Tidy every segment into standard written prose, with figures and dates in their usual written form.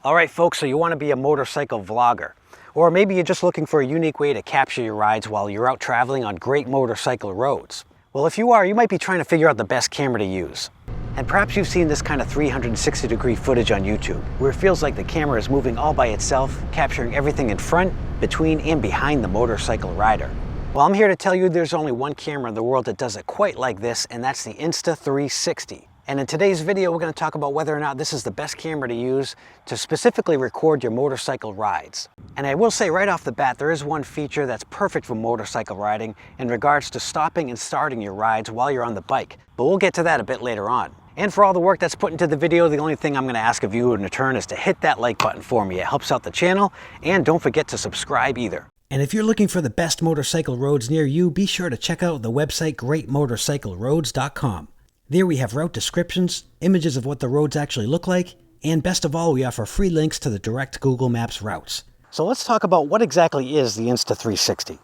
Alright folks, so you want to be a motorcycle vlogger. Or maybe you're just looking for a unique way to capture your rides while you're out traveling on great motorcycle roads. Well, if you are, you might be trying to figure out the best camera to use. And perhaps you've seen this kind of 360-degree footage on YouTube, where it feels like the camera is moving all by itself, capturing everything in front, between, and behind the motorcycle rider. Well, I'm here to tell you there's only one camera in the world that does it quite like this, and that's the Insta360. And in today's video, we're going to talk about whether or not this is the best camera to use to specifically record your motorcycle rides. And I will say right off the bat, there is one feature that's perfect for motorcycle riding in regards to stopping and starting your rides while you're on the bike. But we'll get to that a bit later on. And for all the work that's put into the video, the only thing I'm going to ask of you in return is to hit that like button for me. It helps out the channel, and don't forget to subscribe either. And if you're looking for the best motorcycle roads near you, be sure to check out the website greatmotorcycleroads.com. There we have route descriptions, images of what the roads actually look like, and best of all, we offer free links to the direct Google Maps routes. So let's talk about what exactly is the Insta360.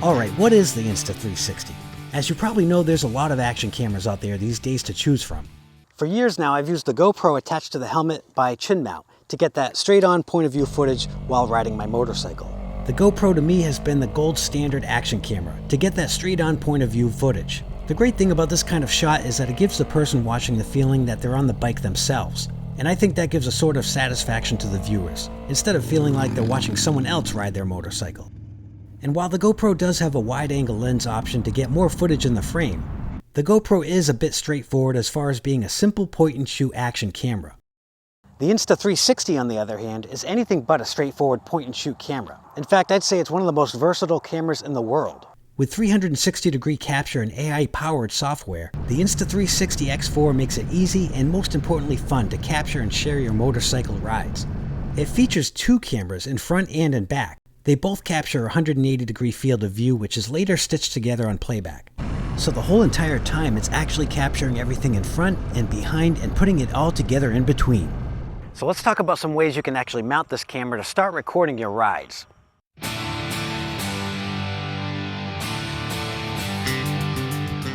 Alright, what is the Insta360? As you probably know, there's a lot of action cameras out there these days to choose from. For years now, I've used the GoPro attached to the helmet by chin mount to get that straight-on point-of-view footage while riding my motorcycle. The GoPro to me has been the gold standard action camera to get that straight-on point-of-view footage. The great thing about this kind of shot is that it gives the person watching the feeling that they're on the bike themselves. And I think that gives a sort of satisfaction to the viewers, instead of feeling like they're watching someone else ride their motorcycle. And while the GoPro does have a wide-angle lens option to get more footage in the frame, the GoPro is a bit straightforward as far as being a simple point-and-shoot action camera. The Insta360, on the other hand, is anything but a straightforward point-and-shoot camera. In fact, I'd say it's one of the most versatile cameras in the world. With 360-degree capture and AI-powered software, the Insta360 X4 makes it easy and most importantly fun to capture and share your motorcycle rides. It features two cameras in front and in back. They both capture a 180-degree field of view, which is later stitched together on playback. So the whole entire time it's actually capturing everything in front and behind and putting it all together in between. So let's talk about some ways you can actually mount this camera to start recording your rides.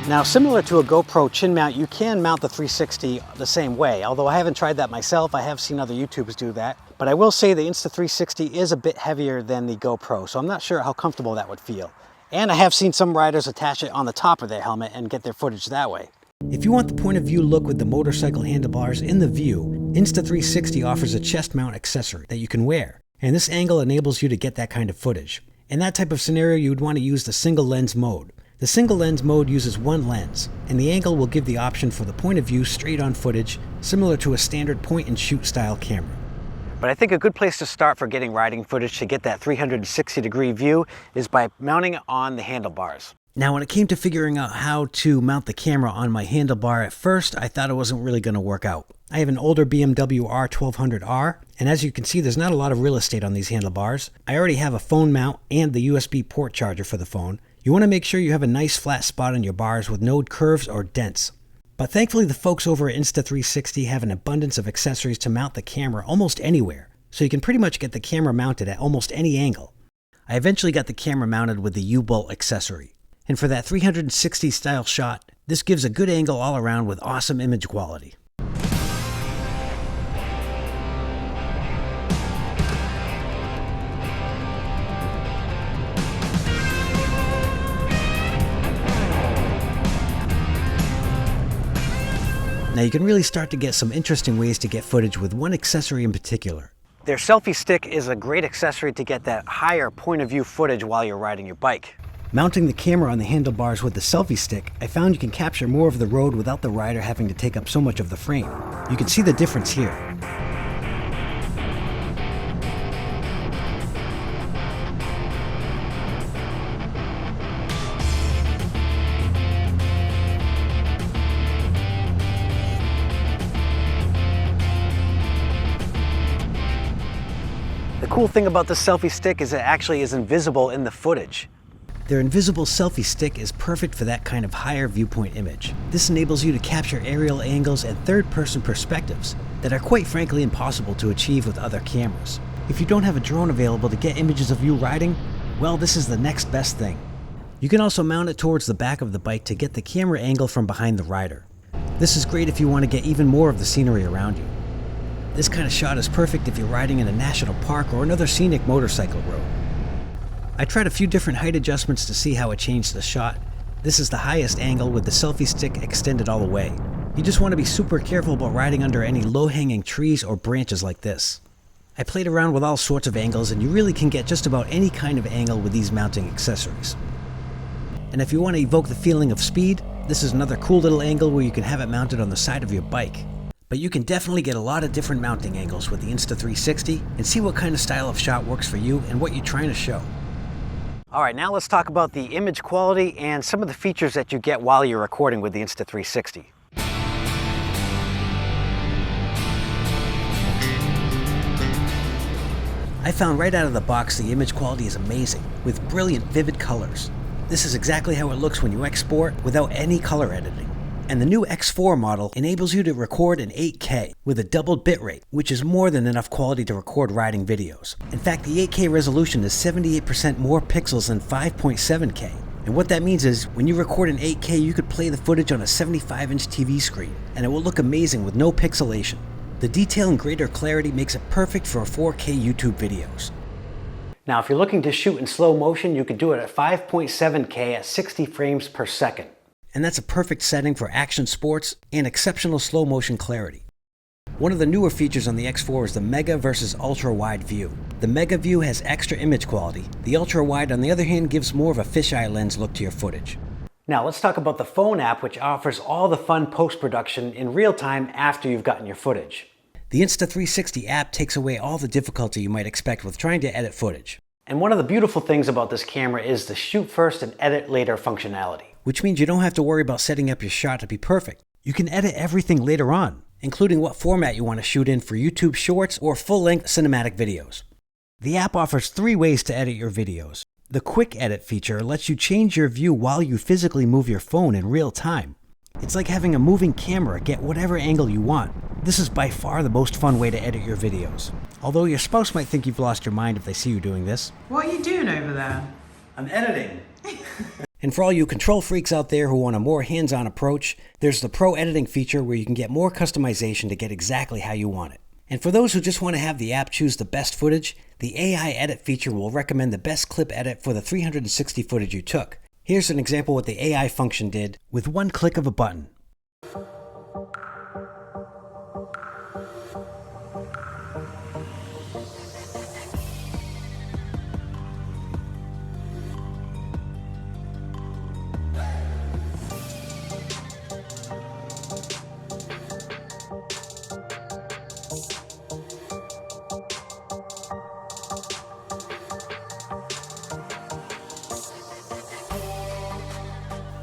Now, similar to a GoPro chin mount, you can mount the 360 the same way. Although I haven't tried that myself, I have seen other YouTubers do that. But I will say the Insta360 is a bit heavier than the GoPro, so I'm not sure how comfortable that would feel. And I have seen some riders attach it on the top of their helmet and get their footage that way. If you want the point of view look with the motorcycle handlebars in the view, Insta360 offers a chest mount accessory that you can wear. And this angle enables you to get that kind of footage. In that type of scenario, you would want to use the single lens mode. The single lens mode uses one lens, and the angle will give the option for the point of view straight on footage, similar to a standard point and shoot style camera. But I think a good place to start for getting riding footage to get that 360-degree view is by mounting it on the handlebars. Now, when it came to figuring out how to mount the camera on my handlebar, at first I thought it wasn't really going to work out. I have an older BMW R1200R, and as you can see, there's not a lot of real estate on these handlebars. I already have a phone mount and the USB port charger for the phone. You want to make sure you have a nice flat spot on your bars with no curves or dents. But thankfully, the folks over at Insta360 have an abundance of accessories to mount the camera almost anywhere, so you can pretty much get the camera mounted at almost any angle. I eventually got the camera mounted with the U-bolt accessory. And for that 360 style shot, this gives a good angle all around with awesome image quality. Now you can really start to get some interesting ways to get footage with one accessory in particular. Their selfie stick is a great accessory to get that higher point of view footage while you're riding your bike. Mounting the camera on the handlebars with the selfie stick, I found you can capture more of the road without the rider having to take up so much of the frame. You can see the difference here. The cool thing about the selfie stick is it actually is invisible in the footage. Their invisible selfie stick is perfect for that kind of higher viewpoint image. This enables you to capture aerial angles and third-person perspectives that are quite frankly impossible to achieve with other cameras. If you don't have a drone available to get images of you riding, well, this is the next best thing. You can also mount it towards the back of the bike to get the camera angle from behind the rider. This is great if you want to get even more of the scenery around you. This kind of shot is perfect if you're riding in a national park or another scenic motorcycle road. I tried a few different height adjustments to see how it changed the shot. This is the highest angle with the selfie stick extended all the way. You just want to be super careful about riding under any low-hanging trees or branches like this. I played around with all sorts of angles, and you really can get just about any kind of angle with these mounting accessories. And if you want to evoke the feeling of speed, this is another cool little angle where you can have it mounted on the side of your bike. But you can definitely get a lot of different mounting angles with the Insta360 and see what kind of style of shot works for you and what you're trying to show. Alright, now let's talk about the image quality and some of the features that you get while you're recording with the Insta360. I found right out of the box the image quality is amazing, with brilliant, vivid colors. This is exactly how it looks when you export without any color editing. And the new X4 model enables you to record in 8K with a doubled bitrate, which is more than enough quality to record riding videos. In fact, the 8K resolution is 78% more pixels than 5.7K. And what that means is, when you record in 8K, you could play the footage on a 75-inch TV screen, and it will look amazing with no pixelation. The detail and greater clarity makes it perfect for 4K YouTube videos. Now, if you're looking to shoot in slow motion, you can do it at 5.7K at 60 frames per second. And that's a perfect setting for action sports and exceptional slow motion clarity. One of the newer features on the X4 is the Mega versus Ultra Wide view. The Mega view has extra image quality. The Ultra Wide, on the other hand, gives more of a fisheye lens look to your footage. Now let's talk about the phone app, which offers all the fun post-production in real time after you've gotten your footage. The Insta360 app takes away all the difficulty you might expect with trying to edit footage. And one of the beautiful things about this camera is the shoot first and edit later functionality, which means you don't have to worry about setting up your shot to be perfect. You can edit everything later on, including what format you want to shoot in for YouTube Shorts or full-length cinematic videos. The app offers 3 ways to edit your videos. The Quick Edit feature lets you change your view while you physically move your phone in real time. It's like having a moving camera get whatever angle you want. This is by far the most fun way to edit your videos. Although your spouse might think you've lost your mind if they see you doing this. What are you doing over there? I'm editing. And for all you control freaks out there who want a more hands-on approach, there's the Pro Editing feature where you can get more customization to get exactly how you want it. And for those who just want to have the app choose the best footage, the AI Edit feature will recommend the best clip edit for the 360 footage you took. Here's an example what the AI function did with one click of a button.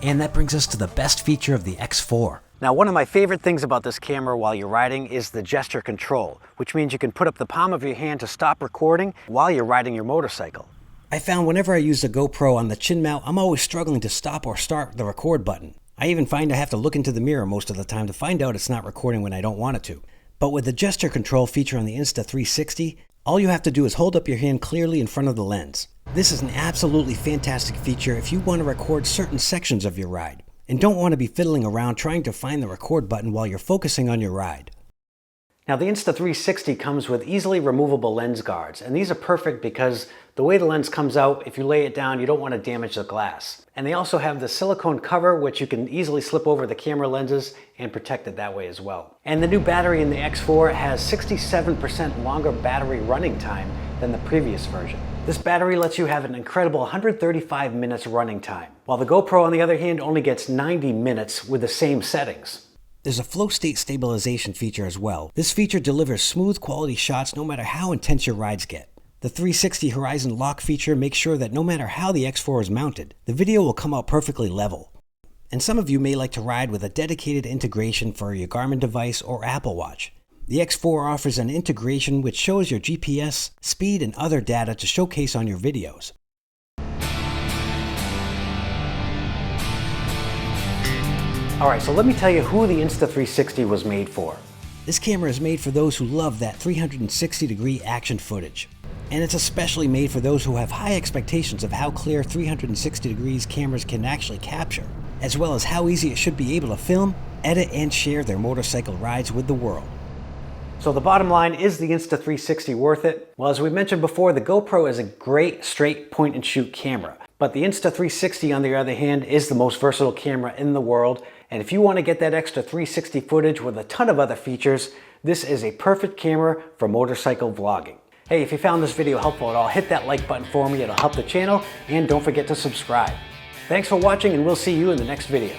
And that brings us to the best feature of the X4. Now, one of my favorite things about this camera while you're riding is the gesture control, which means you can put up the palm of your hand to stop recording while you're riding your motorcycle. I found whenever I use the GoPro on the chin mount, I'm always struggling to stop or start the record button. I even find I have to look into the mirror most of the time to find out it's not recording when I don't want it to. But with the gesture control feature on the Insta360, all you have to do is hold up your hand clearly in front of the lens. This is an absolutely fantastic feature if you want to record certain sections of your ride and don't want to be fiddling around trying to find the record button while you're focusing on your ride. Now, the Insta360 comes with easily removable lens guards, and these are perfect because the way the lens comes out, if you lay it down, you don't want to damage the glass. And they also have the silicone cover, which you can easily slip over the camera lenses and protect it that way as well. And the new battery in the X4 has 67% longer battery running time than the previous version. This battery lets you have an incredible 135 minutes running time, while the GoPro, on the other hand, only gets 90 minutes with the same settings. There's a flow state stabilization feature as well. This feature delivers smooth quality shots no matter how intense your rides get. The 360 Horizon Lock feature makes sure that no matter how the X4 is mounted, the video will come out perfectly level. And some of you may like to ride with a dedicated integration for your Garmin device or Apple Watch. The X4 offers an integration which shows your GPS, speed, and other data to showcase on your videos. Alright, so let me tell you who the Insta360 was made for. This camera is made for those who love that 360-degree action footage. And it's especially made for those who have high expectations of how clear 360 degrees cameras can actually capture, as well as how easy it should be able to film edit and share their motorcycle rides with the world. So the bottom line, is the Insta360 worth it? Well, as we mentioned before, the GoPro is a great straight point and shoot camera. But the Insta360, on the other hand, is the most versatile camera in the world. And if you want to get that extra 360 footage with a ton of other features, this is a perfect camera for motorcycle vlogging. Hey, if you found this video helpful at all, hit that like button for me. It'll help the channel. And don't forget to subscribe. Thanks for watching, and we'll see you in the next video.